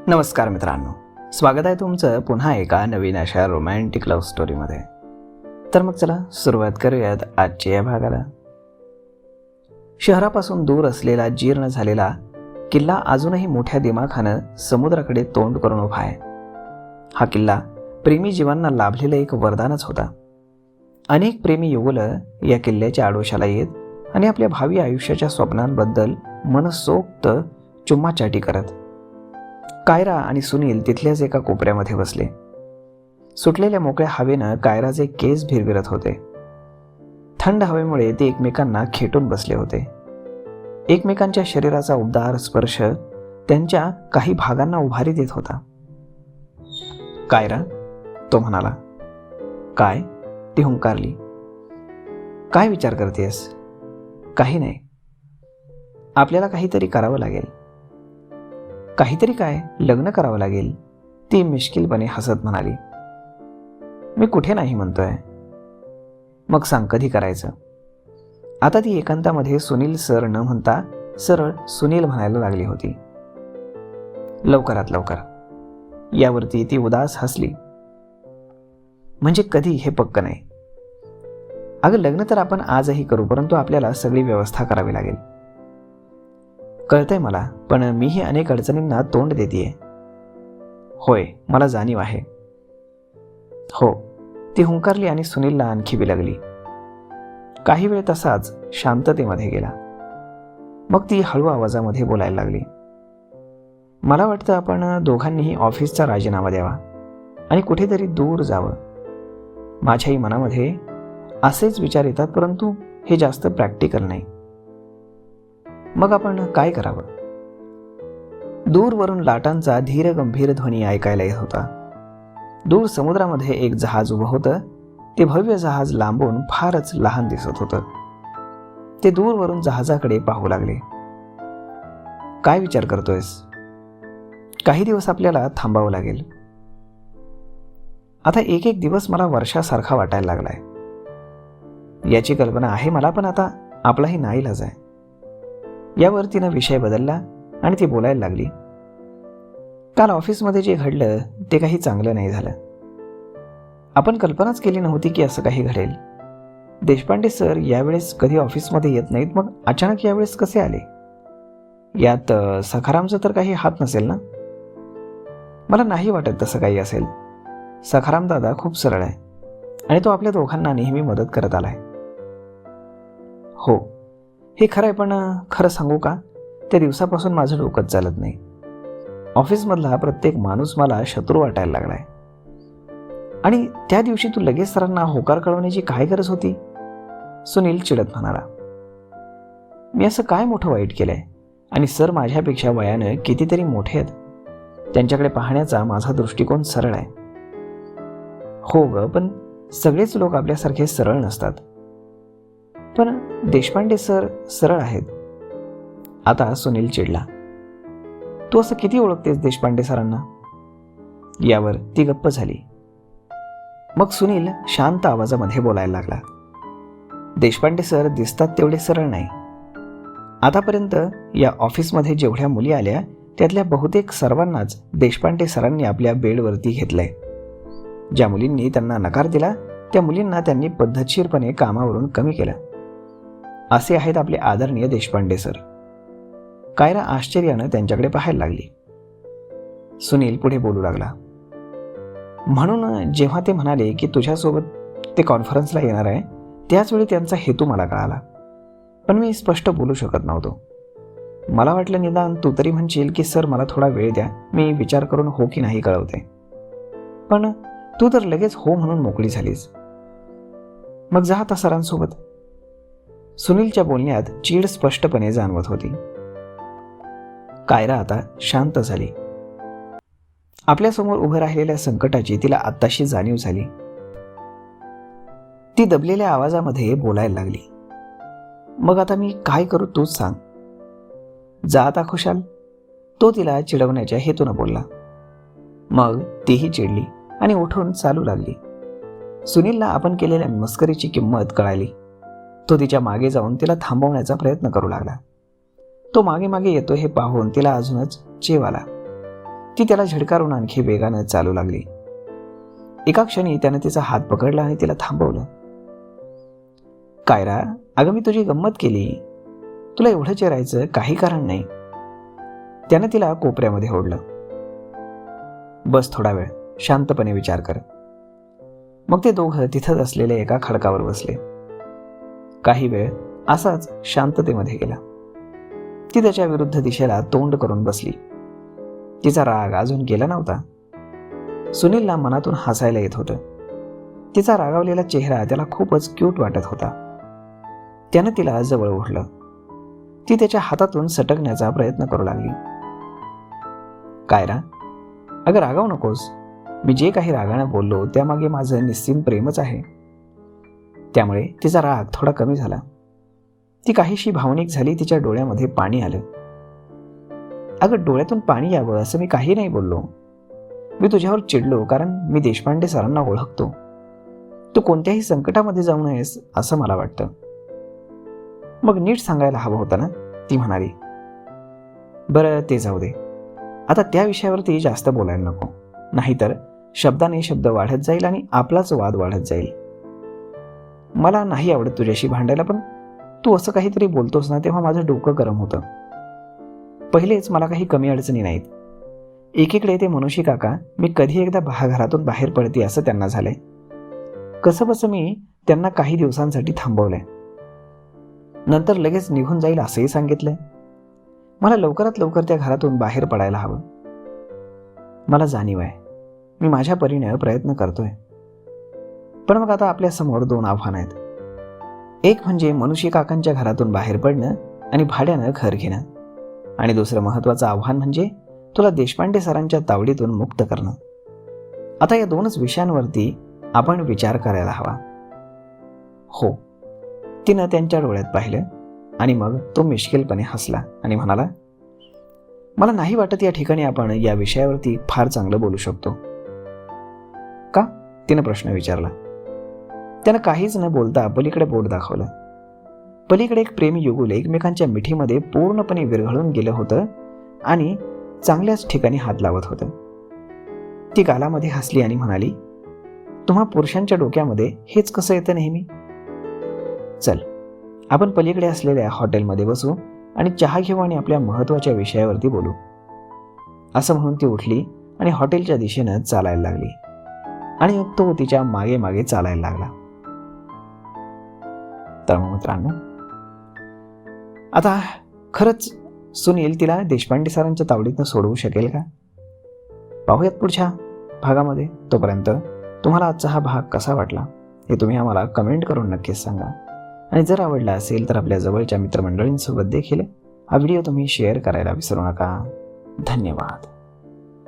नमस्कार मित्रांनो, स्वागत आहे तुमचं पुन्हा एका नवीन अशा रोमॅन्टिक लव्ह स्टोरीमध्ये. तर मग चला सुरुवात करूयात आजच्या या भागाला. शहरापासून दूर असलेला जीर्ण झालेला किल्ला अजूनही मोठ्या दिमाखानं समुद्राकडे तोंड करून उभा आहे. हा किल्ला प्रेमी जीवांना लाभलेलं एक वरदानच होता. अनेक प्रेमी युगुलं या किल्ल्याच्या आडोशाला येत आणि आपल्या भावी आयुष्याच्या स्वप्नांबद्दल मनसोक्त चुम्माचाटी करत. कायरा आणि सुनील तिथल्याच एका कोपऱ्यामध्ये बसले. सुटलेल्या मोकळ्या हवेनं कायराचे केस भिरभिरत होते. थंड हवेमुळे ते एकमेकांना खेटून बसले होते. एकमेकांच्या शरीराचा उबदार स्पर्श त्यांच्या काही भागांना उभारी देत होता. कायरा, तो म्हणाला. काय? ती हुंकारली. काय विचार करतेस? काही नाही. आपल्याला काहीतरी करावं लागेल. काहीतरी काय? लग्न करावं लागेल, ती मिश्किलपणे हसत म्हणाली. मी कुठे नाही म्हणतोय. मग सांग कधी करायचं? आता ती एकांतामध्ये सुनील सर न म्हणता सरळ सुनील म्हणायला लागली होती. लवकरात लवकर. यावरती ती उदास हसली. म्हणजे कधी हे पक्क नाही. अगं, लग्न तर आपण आजही करू, परंतु आपल्याला सगळी व्यवस्था करावी लागेल. कळतंय मला, पण मीही अनेक अडचणींना तोंड देतेय. होय, मला जाणीव आहे. हो, ती हुंकारली आणि सुनीलला आणखी बिलगली. काही वेळ तसाच शांततेमध्ये गेला. मग ती हळू आवाजामध्ये बोलायला लागली. मला वाटतं आपण दोघांनीही ऑफिसचा राजीनामा द्यावा आणि कुठेतरी दूर जावं. माझ्याही मनामध्ये असेच विचार येतात, परंतु हे जास्त प्रॅक्टिकल नाही. मग आपण काय करावं? दूरवरून लाटांचा धीर गंभीर ध्वनी ऐकायला येत होता. दूर समुद्रामध्ये एक जहाज उभं होतं. ते भव्य जहाज लांबून फारच लहान दिसत होतं. ते दूरवरून जहाजाकडे पाहू लागले. काय विचार करतोयस? काही दिवस आपल्याला थांबावं लागेल. आता एक एक दिवस मला वर्षासारखा वाटायला लागलाय. याची कल्पना आहे मला, पण आता आपलाही नाईलाज आहे. यावर तिनं विषय बदलला आणि ती बोलायला लागली. काल ऑफिसमध्ये जे घडलं ते काही चांगलं नाही झालं. आपण कल्पनाच केली नव्हती की असं काही घडेल. देशपांडे सर यावेळेस कधी ऑफिसमध्ये येत नाहीत, मग अचानक यावेळेस कसे आले? यात सखारामचा तर काही हात नसेल ना? मला नाही वाटत तसं काही असेल. सखाराम दादा खूप सरळ आहे आणि तो आपल्या दोघांना नेहमी मदत करत आलाय. हो, हे खरं आहे, पण खरं सांगू का, त्या दिवसापासून माझं डोकंच चालत नाही. ऑफिसमधला प्रत्येक माणूस मला शत्रू वाटायला लागलाय. आणि त्या दिवशी तू लगेच सरांना होकार कळवण्याची काय गरज होती? सुनील चिडत म्हणाला. मी असं काय मोठं वाईट केलंय? आणि सर माझ्यापेक्षा वयानं कितीतरी मोठे आहेत. त्यांच्याकडे पाहण्याचा माझा दृष्टिकोन सरळ आहे. हो ग, पण सगळेच लोक आपल्यासारखे सरळ नसतात. पण देशपांडे सर सरळ आहेत. आता सुनील चिडला. तू असं किती ओळखतेस देशपांडे सरांना? यावर ती गप्प झाली. मग सुनील शांत आवाजामध्ये बोलायला लागला. देशपांडे सर दिसतात तेवढे सरळ नाही. आतापर्यंत या ऑफिसमध्ये जेवढ्या मुली आल्या त्यातल्या बहुतेक सर्वांनाच देशपांडे सरांनी आपल्या बेडवरती घेतलंय. ज्या मुलींनी त्यांना नकार दिला त्या मुलींना त्यांनी पद्धतशीरपणे कामावरून कमी केलं. असे आहेत आपले आदरणीय देशपांडे सर. कायरा आश्चर्यानं त्यांच्याकडे पाहायला लागली. सुनील पुढे बोलू लागला. म्हणून जेव्हा ते म्हणाले की तुझ्यासोबत ते कॉन्फरन्सला येणार आहे, त्याच वेळी त्यांचा हेतू मला कळाला. पण मी स्पष्ट बोलू शकत नव्हतो. मला वाटलं निदान तू तरी म्हणशील की सर मला थोडा वेळ द्या, मी विचार करून हो की नाही कळवते. पण तू तर लगेच हो म्हणून मोकळी झालीस. मग जा आता सरांसोबत. सुनीलच्या बोलण्यात चीड स्पष्टपणे जाणवत होती. कायरा आता शांत झाली. आपल्यासमोर उभं राहिलेल्या संकटाची तिला आत्ताशी जाणीव झाली. ती दबलेल्या आवाजामध्ये बोलायला लागली. मग आता मी काय करू तूच सांग. जा आता खुशाल. तो तिला चिडवण्याच्या हेतून बोलला. मग तीही चिडली आणि उठून चालू लागली. सुनीलला आपण केलेल्या मस्करीची किंमत कळाली. तो तिच्या मागे जाऊन तिला थांबवण्याचा प्रयत्न करू लागला. तो मागे मागे येतो हे पाहून तिला अजूनच चेव आला. ती त्याला झिडकारून आणखी वेगानं चालू लागली. एका क्षणी त्यानं तिचा हात पकडला आणि तिला थांबवलं. कायरा, अगं मी तुझी गंमत केली. तुला एवढं चिरायचं काही कारण नाही. त्यानं तिला कोपऱ्यामध्ये ओढलं. बस थोडा वेळ, शांतपणे विचार कर. मग ते दोघं तिथंच असलेल्या एका खडकावर बसले. काही वेळ असाच शांततेमध्ये गेला. ती त्याच्या विरुद्ध दिशेला तोंड करून बसली. तिचा राग अजून गेला नव्हता. सुनीलला मनातून हसायला येत होतं. तिचा रागावलेला चेहरा त्याला खूपच क्यूट वाटत होता. त्यानं तिला जवळ ओढलं. ती त्याच्या हातातून सटकण्याचा प्रयत्न करू लागली. कायरा, अगं रागावू नकोस. मी जे काही रागानं बोललो त्यामागे माझं निस्सीम प्रेमच आहे. त्यामुळे तिचा राग थोडा कमी झाला. ती काहीशी भावनिक झाली. तिच्या डोळ्यामध्ये पाणी आलं. अगं डोळ्यातून पाणी यावं असं मी काही नाही बोललो. मी तुझ्यावर चिडलो कारण मी देशपांडे सरांना ओळखतो. तू कोणत्याही संकटामध्ये जाऊ नयेस असं मला वाटतं. मग नीट सांगायला हवं होतं ना, ती म्हणाली. बरं ते जाऊ दे. आता त्या विषयावरती जास्त बोलायला नको. नाहीतर शब्दाने शब्द वाढत जाईल आणि आपलाच वाद वाढत जाईल. मला नाही आवडत तुझ्याशी भांडायला, पण तू असं काहीतरी बोलतोस ना तेव्हा माझं डोकं गरम होतं. पहिलेच मला काही कमी अडचणी नाहीत. एकीकडे ते मनुष्य काका मी कधी एकदा घरातून बाहेर पडते असं त्यांना झालंय. कसं बसं मी त्यांना काही दिवसांसाठी थांबवलंय. नंतर लगेच निघून जाईल असंही सांगितलंय. मला लवकरात लवकर त्या घरातून बाहेर पडायला हवं. मला जाणीव आहे, मी माझ्या परीने प्रयत्न करतोय. पण मग आता आपल्या समोर दोन आव्हान आहेत. एक म्हणजे मनुष्य काकांच्या घरातून बाहेर पडणं आणि भाड्यानं घर घेणं, आणि दुसरं महत्वाचं आव्हान म्हणजे तुला देशपांडे सरांच्या तावडीतून मुक्त करणं. आता या दोनच विषयांवरती आपण विचार करायला हवा. हो, तिनं त्यांच्या डोळ्यात पाहिलं आणि मग तो मिश्किलपणे हसला आणि म्हणाला, मला नाही वाटत या ठिकाणी आपण या विषयावरती फार चांगलं बोलू शकतो. का? तिनं प्रश्न विचारला. त्यानं काहीच न बोलता पलीकडे बोट दाखवलं. पलीकडे एक प्रेमी युगुल एकमेकांच्या मिठीमध्ये पूर्णपणे विरघळून गेलं होतं आणि चांगल्याच ठिकाणी हात लावत होतं. ती गालामध्ये हसली आणि म्हणाली, तुम्हा पुरुषांच्या डोक्यामध्ये हेच कसं येतं नेहमी? चल, आपण पलीकडे असलेल्या हॉटेलमध्ये बसू आणि चहा घेऊ आणि आपल्या महत्वाच्या विषयावरती बोलू. असं म्हणून ती उठली आणि हॉटेलच्या दिशेनं चालायला लागली आणि मग तो तिच्या मागे मागे चालायला लागला. तर मित्रांनो, आता खरंच सुनील तिला देशपांडे सरांच्या तावडीतनं सोडवू शकेल का? पाहूयात पुढच्या भागामध्ये. तोपर्यंत तुम्हाला आजचा हा भाग कसा वाटला हे तुम्ही आम्हाला कमेंट करून नक्कीच सांगा. आणि जर आवडला असेल तर आपल्या जवळच्या मित्रमंडळींसोबत देखील हा व्हिडिओ तुम्ही शेअर करायला विसरू नका. धन्यवाद.